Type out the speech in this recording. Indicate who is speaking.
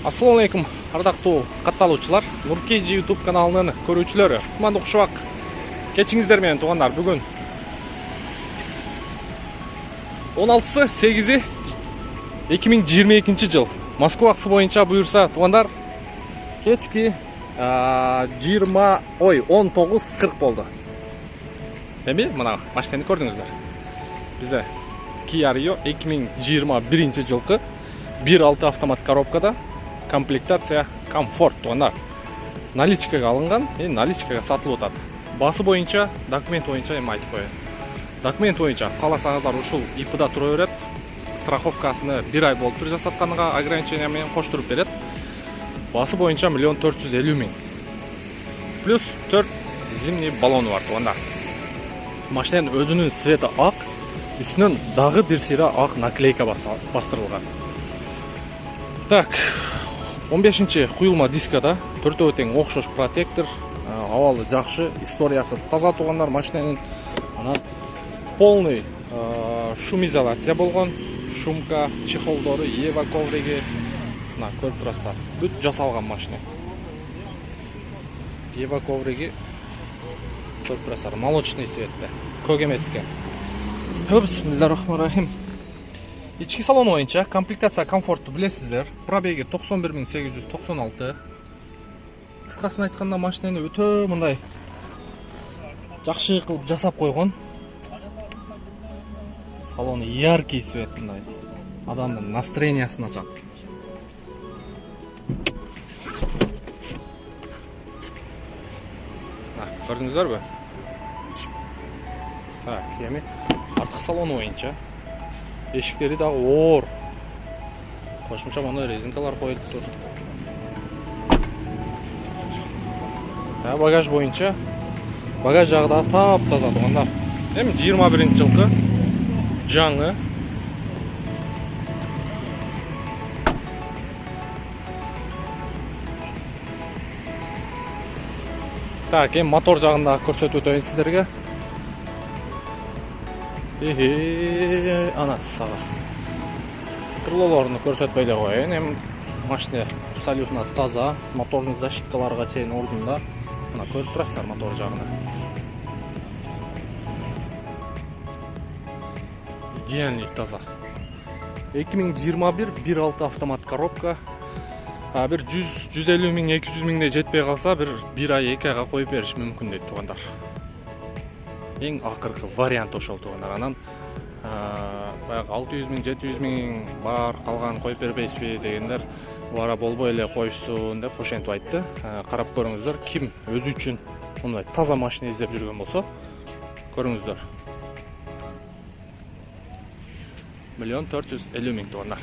Speaker 1: Assalamu alaikum, ардактуу катталуучулар. Нуркейджи YouTube каналынын көрүүчүлөрү. Кутмандуу кушубак. Кечиңиздер менен туугандар. Бүгүн 16/8/2022 жыл. Москва убактысы боюнча буюрса туугандар кечки 19:40 болду. Эми мына машинени көрдүңүздөр. Бизде Kia Rio 2021 жылкы 1.6 автомат коробкада комплектация комфорт туугандар. Наличкага алынган, наличкага сатылып атат. Басы боюнча, документ боюнча эми айтып коеюн. Документ боюнча кааласаңыздар ушул ИПда тура берет. Страховкасыны 1 ай болуп жасатканга ограничение менен коштуруп берет. Басы боюнча 1.450 000. Плюс 4 зимний баллону бар туугандар. Машинанын өзүнүн цвети ак, үстүнөн дагы бир сыйра ак наклейка бастырылган. Так, 15-чи куюлма дискада төртөө тең окшош протектор, абалы жакшы, историясы таза туугандар. Машинанын ана полный шумизоляция болгон, шумка, чехолдору, Ева ковриги, мына көрүп турасыздар. Бүт жасалган машина. Ева ковриги көрүп турасыздар, молочный цветте, көк эмес экен. Бисмиллахиррахманиррахим. Ички салон боюнча комплектация комфортту билесиздер. Пробеги 91 896. Кыскасын айтканда машинаны өтө мындай жакшы кылып жасап койгон. Салону яркий цвет мындай. Адамдын настроениясын ачат. Көрдүңүздөрбү? Так, эми арткы салону боюнча эшиктери дагы оор. Кошумча мындай резинкалар коюлуптур. Багаж боюнча багаж жагы да таптаза туугандар. Эми 21 жылкы жаңы. Так, эми мотор жагында көрсөтүп өтөйүн сиздерге. Ана сага крылолорун көрсөтпөй эле коеюн. Эми машина абсолютно таза, мотордун защиткаларга чейин ордунда. Мына көрүп турасыздар мотор жагына. Идеальный таза. 2021 1.6 автомат коробка. Бир 100-150 000, 200 000 жетпей калса, бир ай 2 айга коюп бериш мүмкүн дейт туугандар. Эң акыркы вариант ошол туугандар. Анан баягы 600 000, 700 000 бар, калган коюп бербейсизби дегендер бара болбой эле коюшсун деп ошентип айтты. Карап көрүңүздөр, ким өзү үчүн мындай таза машина издеп жүргөн болсо, көрүңүздөр. 1.450 000 туугандар.